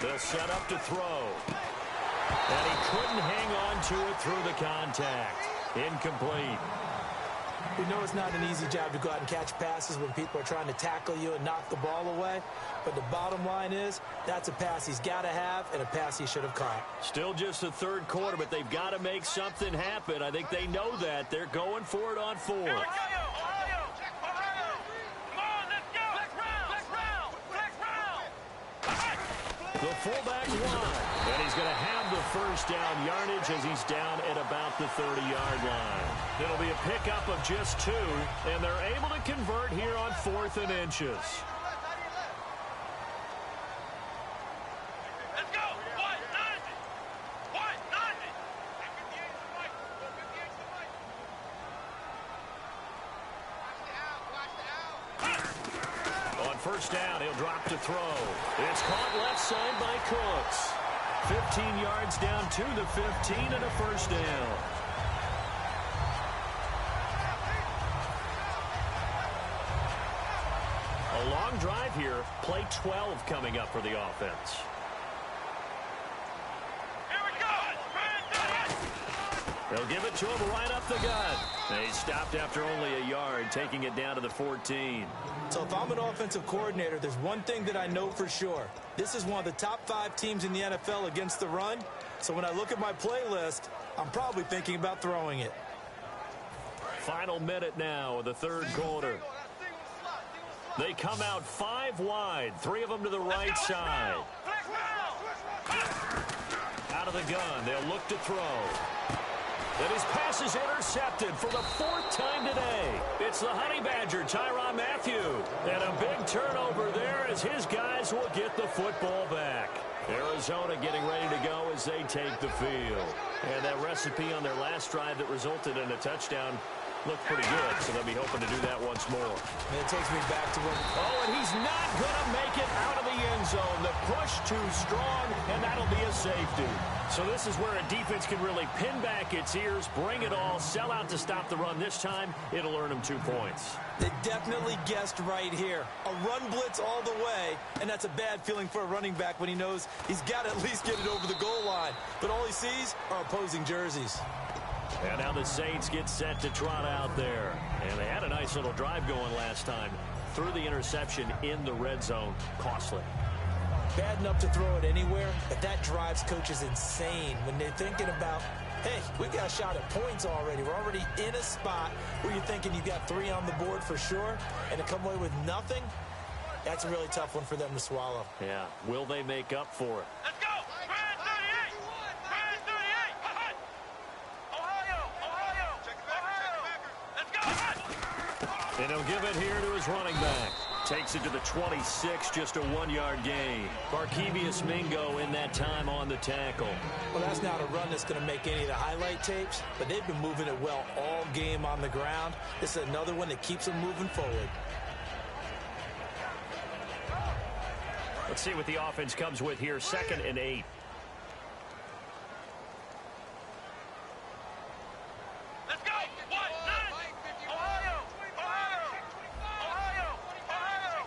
They'll set up to throw. And he couldn't hang on to it through the contact. Incomplete. We know it's not an easy job to go out and catch passes when people are trying to tackle you and knock the ball away. But the bottom line is, that's a pass he's got to have and a pass he should have caught. Still just the third quarter, but they've got to make something happen. I think they know that. They're going for it on 4th. The fullback wide, and he's going to have the first down yardage as he's down at about the 30-yard line. It'll be a pickup of just 2, and they're able to convert here on 4th and inches. Let's go! What? 90! What? 90! On first down, he'll drop to throw. It's caught left side by Cooks. 15 yards down to the 15 and a first down. A long drive here. Play 12 coming up for the offense. Here we go! They'll give it to him right up the gut. They stopped after only a yard, taking it down to the 14. So if I'm an offensive coordinator, there's one thing that I know for sure. This is one of the top 5 teams in the NFL against the run. So when I look at my playlist, I'm probably thinking about throwing it. Final minute now of the third quarter. They come out 5 wide, 3 of them to the right side. Out of the gun, they'll look to throw. And his pass is intercepted for the 4th time today. It's the Honey Badger, Tyrann Mathieu. And a big turnover there as his guys will get the football back. Arizona getting ready to go as they take the field. And that recipe on their last drive that resulted in a touchdown looked pretty good, so they'll be hoping to do that once more. And it takes me back to when... Oh, and he's not going to make it out of the end zone. The push too strong, and that'll be a safety. So this is where a defense can really pin back its ears, bring it all, sell out to stop the run. This time, it'll earn them 2 points. They definitely guessed right here. A run blitz all the way, and that's a bad feeling for a running back when he knows he's got to at least get it over the goal line. But all he sees are opposing jerseys. And now the Saints get set to trot out there. And they had a nice little drive going last time. Threw the interception in the red zone. Costly. Bad enough to throw it anywhere, but that drives coaches insane when they're thinking about, hey, we got a shot at points already. We're already in a spot where you're thinking you got 3 on the board for sure, and to come away with nothing, that's a really tough one for them to swallow. Yeah. Will they make up for it? Let's go! Brand 38! Brand 38! Ohio! Ohio! Ohio! Let's go! And he'll give it here to his running back. Takes it to the 26, just a 1-yard gain. Barkevius Mingo in that time on the tackle. Well, that's not a run that's going to make any of the highlight tapes, but they've been moving it well all game on the ground. This is another one that keeps them moving forward. Let's see what the offense comes with here. 2nd and 8. Let's go. 1-9. Ohio. Ohio. Ohio. Ohio.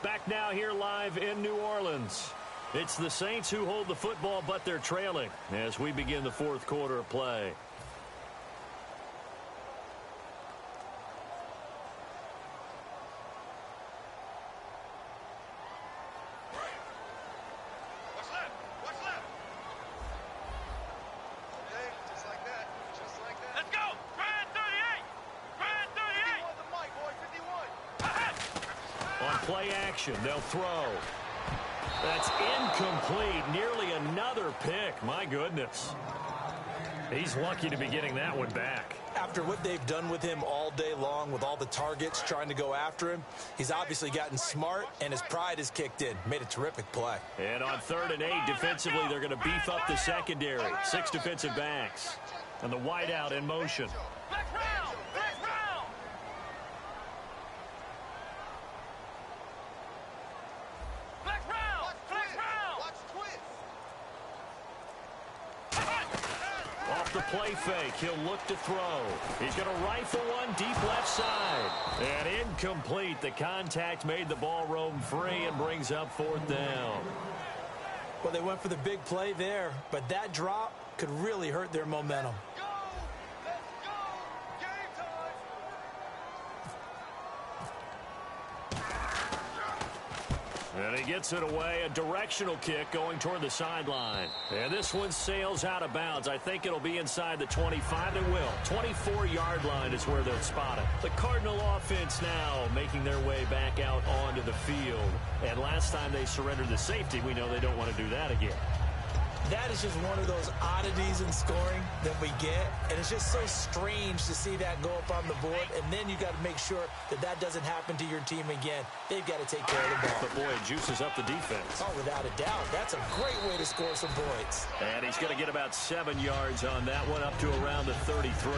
Back now here live in New Orleans. It's the Saints who hold the football, but they're trailing as we begin the 4th quarter of play. What's left? What's left? Okay, just like that. Just like that. Let's go. Grind 38. Grind 38. 51 the mic, boy. 51. On play action, they'll throw. That's incomplete. Nearly another pick. My goodness. He's lucky to be getting that one back. After what they've done with him all day long with all the targets trying to go after him, he's obviously gotten smart and his pride has kicked in. Made a terrific play. And on 3rd and 8, defensively, they're going to beef up the secondary. 6 defensive backs. And the wideout in motion. Black round. Black round. Black round. Black round. Watch twist. Off the play fake, he'll look to throw. He's going to rifle one deep left side. And incomplete. The contact made the ball roam free and brings up 4th down. Well, they went for the big play there, but that drop could really hurt their momentum. Go. Let's go. Game time. And he gets it away. A directional kick going toward the sideline. And this one sails out of bounds. I think it'll be inside the 25. It will. 24-yard line is where they'll spot it. The Cardinal offense now making their way back out onto the field. And last time they surrendered the safety, we know they don't want to do that again. That is just one of those oddities in scoring that we get, and it's just so strange to see that go up on the board, and then you got to make sure that that doesn't happen to your team again. They've got to take care of the ball. But boy, it juices up the defense. Oh, without a doubt. That's a great way to score some points. And he's going to get about 7 yards on that one, up to around the 33.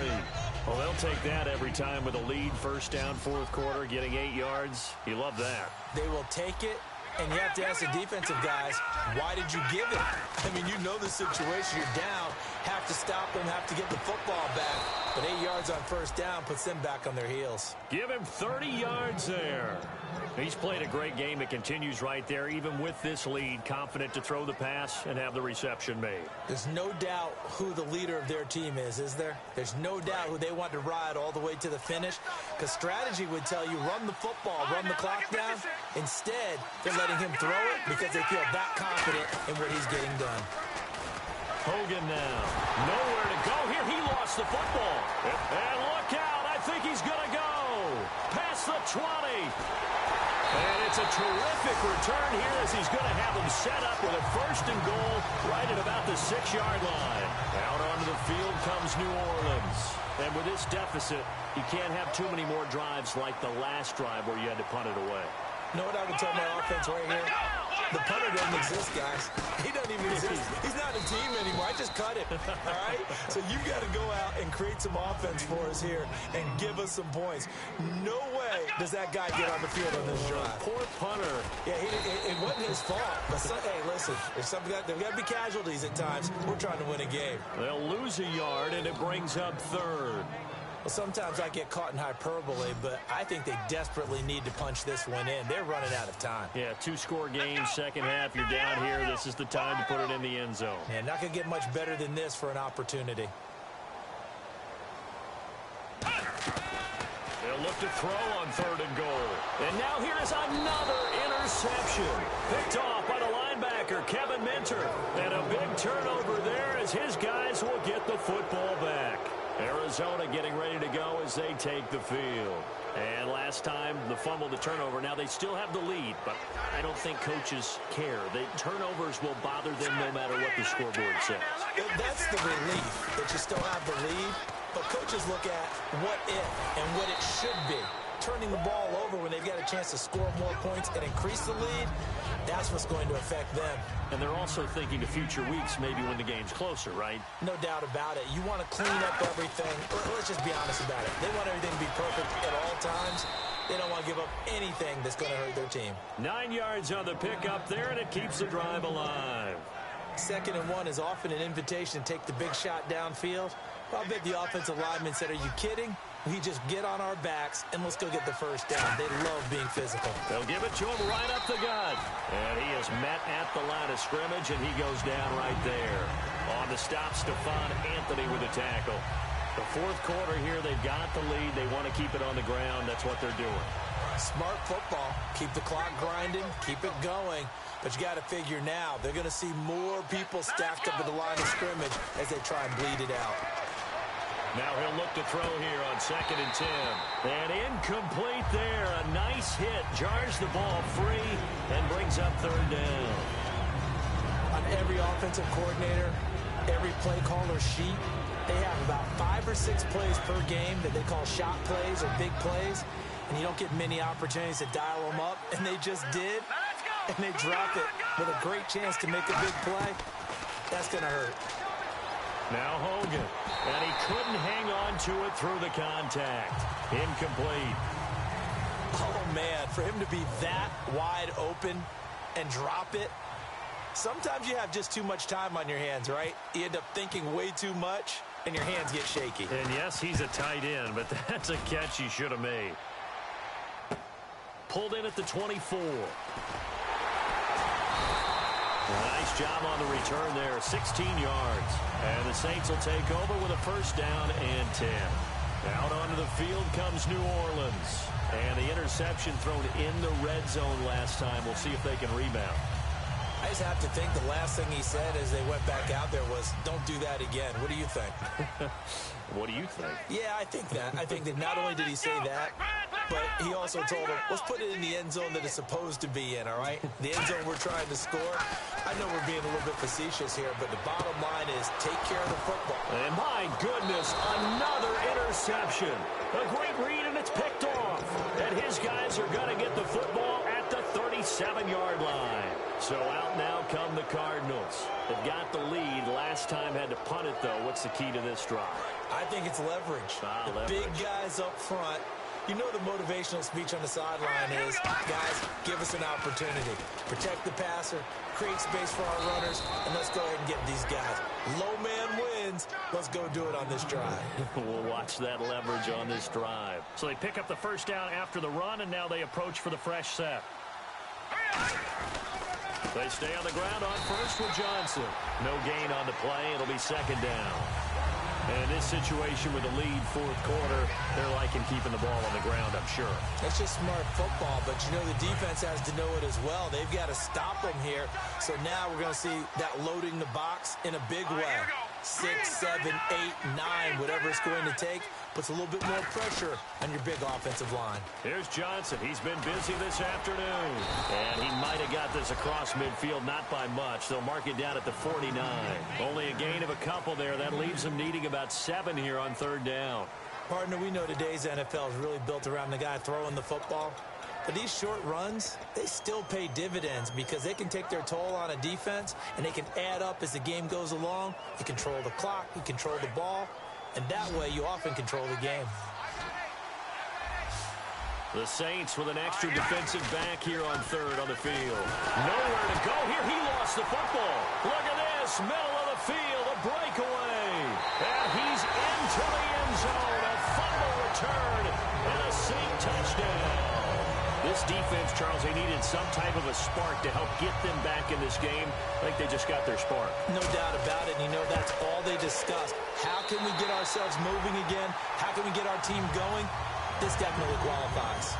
Well, they'll take that every time with a lead. 1st down, 4th quarter, getting 8 yards. You love that. They will take it. And you have to ask the defensive guys, why did you give it? I mean, you know the situation. You're down. Have to stop them, have to get the football back. But 8 yards on 1st down puts them back on their heels. Give him 30 yards there. He's played a great game. It continues right there, even with this lead. Confident to throw the pass and have the reception made. There's no doubt who the leader of their team is there? There's no doubt who they want to ride all the way to the finish. Because strategy would tell you, run the football, run the clock down. Instead, they're letting him throw it because they feel that confident in what he's getting done. Hogan now. Nowhere to go here. He lost the football. And look out. I think he's going to go. Past the 20. And it's a terrific return here as he's going to have them set up with a 1st and goal right at about the 6-yard line. Out onto the field comes New Orleans. And with this deficit, you can't have too many more drives like the last drive where you had to punt it away. You know what I would tell my offense right here? The punter doesn't exist, guys. He doesn't even exist. He's not a team anymore. I just cut him, all right? So you've got to go out and create some offense for us here and give us some points. No way does that guy get on the field on this drive. Poor punter. Yeah, it wasn't his fault. But hey, listen, there's got to be casualties at times. We're trying to win a game. They'll lose a yard, and it brings up 3rd. Well, sometimes I get caught in hyperbole, but I think they desperately need to punch this one in. They're running out of time. Yeah, 2-score game, 2nd half. You're down here. This is the time to put it in the end zone. Yeah, not going to get much better than this for an opportunity. They'll look to throw on 3rd and goal. And now here is another interception. Picked off by the linebacker, Kevin Minter. And a big turnover there as his guys will get the football back. Arizona Arizona getting ready to go as they take the field. And last time, the fumble, the turnover. Now, they still have the lead, but I don't think coaches care. The turnovers will bother them no matter what the scoreboard says. That's the relief, that you still have the lead. But coaches look at what if and what it should be. Turning the ball over when they've got a chance to score more points and increase the lead, that's what's going to affect them. And they're also thinking to future weeks, maybe when the game's closer, right? No doubt about it. You want to clean up everything. Let's just be honest about it. They want everything to be perfect at all times. They don't want to give up anything that's going to hurt their team. 9 yards on the pickup there, and it keeps the drive alive. 2nd and 1 is often an invitation to take the big shot downfield. I bet the offensive lineman said, are you kidding? We just get on our backs and let's go get the first down. They love being physical. They'll give it to him right up the gut. And he is met at the line of scrimmage, and he goes down right there. On the stop, Stephon Anthony with a tackle. The 4th quarter here, they've got the lead. They want to keep it on the ground. That's what they're doing. Smart football. Keep the clock grinding. Keep it going. But you got to figure now, they're going to see more people stacked up at the line of scrimmage as they try and bleed it out. Now he'll look to throw here on 2nd and 10. And incomplete there. A nice hit. Jars the ball free and brings up 3rd down. On every offensive coordinator, every play caller sheet, they have about 5 or 6 plays per game that they call shot plays or big plays. And you don't get many opportunities to dial them up. And they just did. And they drop it with a great chance to make a big play. That's going to hurt. Now Hogan, and he couldn't hang on to it through the contact. Incomplete. Oh, man, for him to be that wide open and drop it, sometimes you have just too much time on your hands, right? You end up thinking way too much, and your hands get shaky. And, yes, he's a tight end, but that's a catch he should have made. Pulled in at the 24. Nice job on the return there, 16 yards. And the Saints will take over with a 1st down and 10. Out onto the field comes New Orleans. And the interception thrown in the red zone last time. We'll see if they can rebound. I just have to think the last thing he said as they went back out there was, don't do that again. What do you think? What do you think? Yeah, I think that. I think that not only did he say that, but he also told him, let's put it in the end zone that it's supposed to be in, all right? The end zone we're trying to score. I know we're being a little bit facetious here, but the bottom line is take care of the football. And my goodness, another interception. A great read, and it's picked off. And his guys are going to get the football at the 37-yard line. So out now come the Cardinals. They've got the lead. Last time had to punt it, though. What's the key to this drive? I think it's leverage. The big guys up front. You know the motivational speech on the sideline is, guys, give us an opportunity. Protect the passer, create space for our runners, and let's go ahead and get these guys. Low man wins. Let's go do it on this drive. We'll watch that leverage on this drive. So they pick up the 1st down after the run, and now they approach for the fresh set. They stay on the ground on 1st with Johnson. No gain on the play. It'll be 2nd down. And in this situation with the lead 4th quarter, they're liking keeping the ball on the ground, I'm sure. That's just smart football, but you know the defense has to know it as well. They've got to stop them here. So now we're going to see that loading the box in a big way. 6, 7, 8, 9, whatever it's going to take, puts a little bit more pressure on your big offensive line. Here's Johnson. He's been busy this afternoon. And he might have got this across midfield, not by much. They'll mark it down at the 49. Only a gain of a couple there. That leaves them needing about 7 here on 3rd down. Partner, we know today's NFL is really built around the guy throwing the football. But these short runs, they still pay dividends because they can take their toll on a defense, and they can add up as the game goes along. You control the clock, you control the ball, and that way you often control the game. The Saints with an extra defensive back here on 3rd on the field. Nowhere to go here. He lost the football. Look at this. Middle of the field. A breakaway. And he's into the end zone. A fumble return and a Saint touchdown. This defense, Charles, they needed some type of a spark to help get them back in this game. I think they just got their spark. No doubt about it. And you know that's all they discussed. How can we get ourselves moving again? How can we get our team going? This definitely qualifies.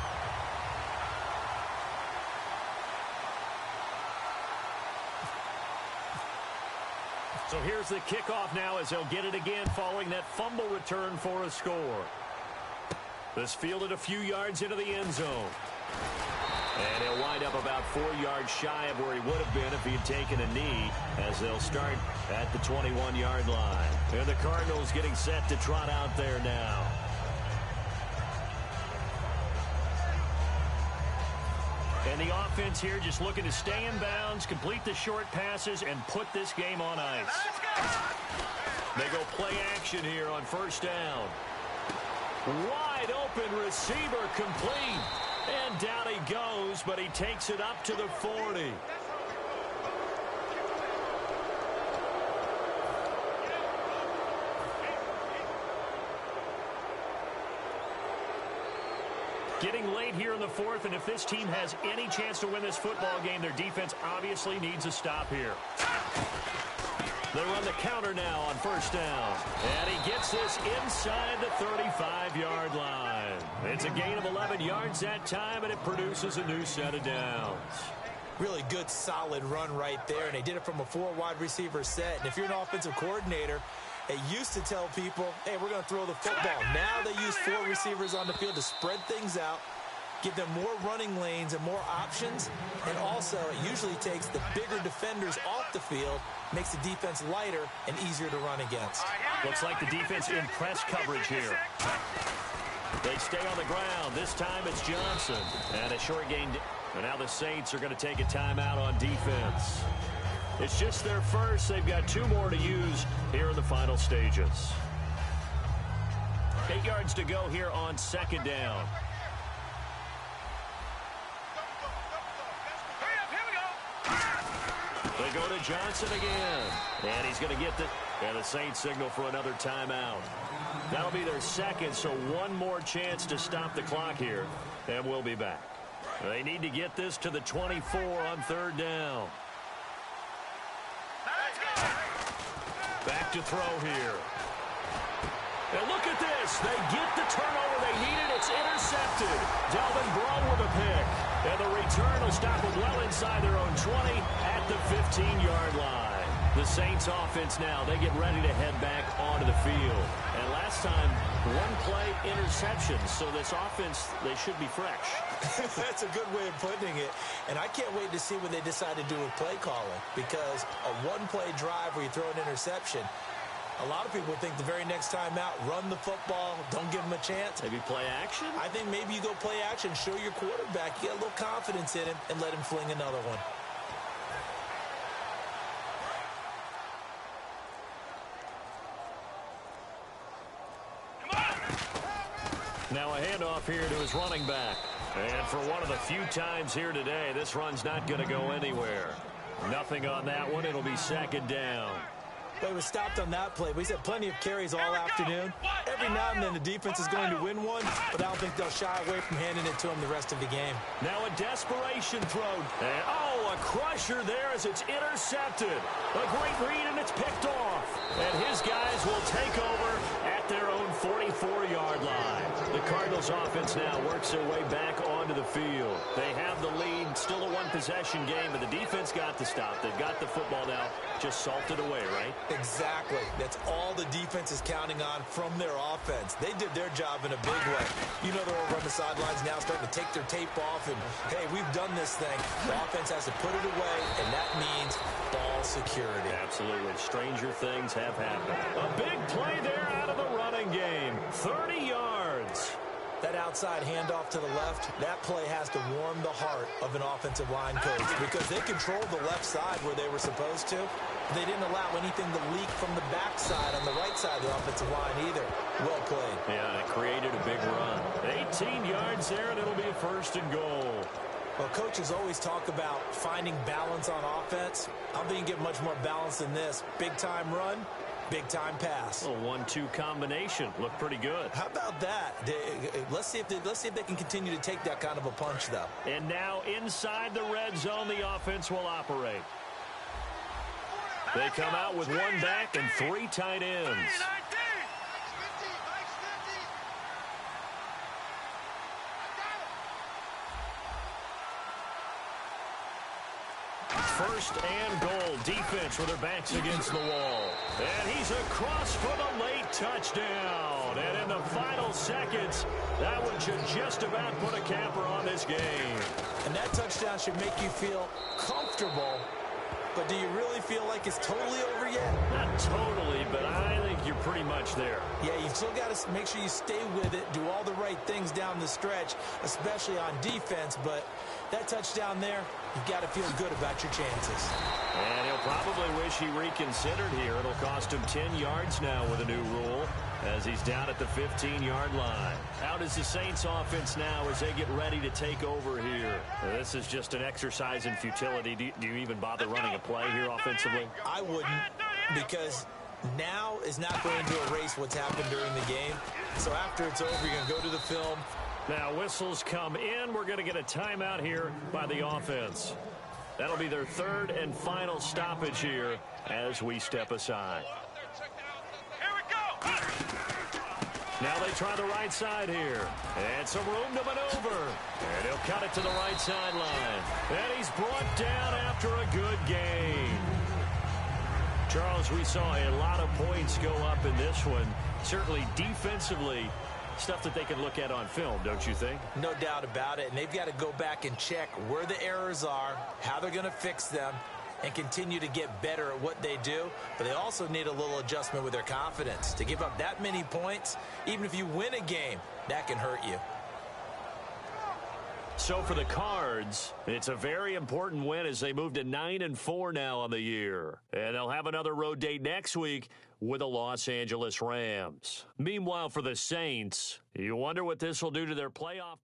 So here's the kickoff now as they'll get it again following that fumble return for a score. This fielded a few yards into the end zone. And he'll wind up about 4 yards shy of where he would have been if he had taken a knee, as they'll start at the 21-yard line. And the Cardinals getting set to trot out there now. And the offense here just looking to stay in bounds, complete the short passes, and put this game on ice. They go play action here on first down. Wide open receiver complete. And down he goes, but he takes it up to the 40. Getting late here in the fourth, and if this team has any chance to win this football game, their defense obviously needs a stop here. They run the counter now on first down. And he gets this inside the 35-yard line. It's a gain of 11 yards that time, and it produces a new set of downs. Really good, solid run right there, and they did it from a 4-wide receiver set. And if you're an offensive coordinator, they used to tell people, hey, we're going to throw the football. Now they use 4 receivers on the field to spread things out, give them more running lanes and more options, and also it usually takes the bigger defenders off the field, makes the defense lighter and easier to run against. Looks like the defense in press coverage here. They stay on the ground. This time it's Johnson. And a short gain. And now the Saints are going to take a timeout on defense. It's just their first. They've got 2 more to use here in the final stages. 8 yards to go here on second down. They go to Johnson again. And he's going to get the Saints signal for another timeout. That'll be their second, so 1 more chance to stop the clock here. And we'll be back. They need to get this to the 24 on third down. Back to throw here. And look at this. They get the turnover they needed. It's intercepted. Delvin Breaux with a pick. And the return will stop them well inside their own 20 at the 15-yard line. The Saints offense now, they get ready to head back onto the field. And last time, 1-play interception. So this offense, they should be fresh. That's a good way of putting it. And I can't wait to see what they decide to do with play calling. Because a 1-play drive where you throw an interception, a lot of people think the very next time out, run the football, don't give them a chance. Maybe play action? I think maybe you go play action, show your quarterback, you get a little confidence in him, and let him fling another one. Now a handoff here to his running back. And for one of the few times here today, this run's not going to go anywhere. Nothing on that one. It'll be second down. But he was stopped on that play. He's had plenty of carries all afternoon. Every now and then the defense is going to win one, but I don't think they'll shy away from handing it to him the rest of the game. Now a desperation throw. And, oh, a crusher there as it's intercepted. A great read, and it's picked off. And his guys will take over at their own 44-yard line. The Cardinals offense now works their way back onto the field. They have the lead, still a 1-possession game, but the defense got the stop. They've got the football now, just salted away, right? Exactly. That's all the defense is counting on from their offense. They did their job in a big way. You know, they're over on the sidelines now starting to take their tape off and, hey, we've done this thing. The offense has to put it away, and that means ball security. Absolutely. Stranger things have happened. A big play there out of the running game. 30 yards. That outside handoff to the left, that play has to warm the heart of an offensive line coach because they controlled the left side where they were supposed to. They didn't allow anything to leak from the backside on the right side of the offensive line either. Well played. Yeah, it created a big run. 18 yards there, and it'll be a first and goal. Well, coaches always talk about finding balance on offense. I don't think you get much more balance than this. Big-time run, big-time pass. A 1-2 combination. Looked pretty good. How about that? Let's see if they can continue to take that kind of a punch, though. And now inside the red zone, the offense will operate. They come out with 1 back and 3 tight ends. First and goal. Defense with their backs against the wall. And he's across for the late touchdown. And in the final seconds, that one should just about put a capper on this game. And that touchdown should make you feel comfortable. But do you really feel like it's totally over yet? Not totally, but I think you're pretty much there. Yeah, you've still got to make sure you stay with it, do all the right things down the stretch, especially on defense. But that touchdown there, you've got to feel good about your chances. And he'll probably wish he reconsidered here. It'll cost him 10 yards now with a new rule as he's down at the 15-yard line. How does the Saints offense now as they get ready to take over here? This is just an exercise in futility. Do you even bother running a play here offensively? I wouldn't, because now is not going to erase what's happened during the game. So after it's over, you're going to go to the film. Now whistles come in. We're going to get a timeout here by the offense. That'll be their third and final stoppage here as we step aside. Here we go. Now they try the right side here. And some room to maneuver. And he'll cut it to the right sideline. And he's brought down after a good game. Charles, we saw a lot of points go up in this one. Certainly defensively, stuff that they can look at on film, don't you think? No doubt about it. And they've got to go back and check where the errors are, how they're going to fix them, and continue to get better at what they do. But they also need a little adjustment with their confidence. To give up that many points, even if you win a game, that can hurt you. So for the Cards, it's a very important win as they move to 9-4 now on the year. And they'll have another road date next week with the Los Angeles Rams. Meanwhile, for the Saints, you wonder what this will do to their playoff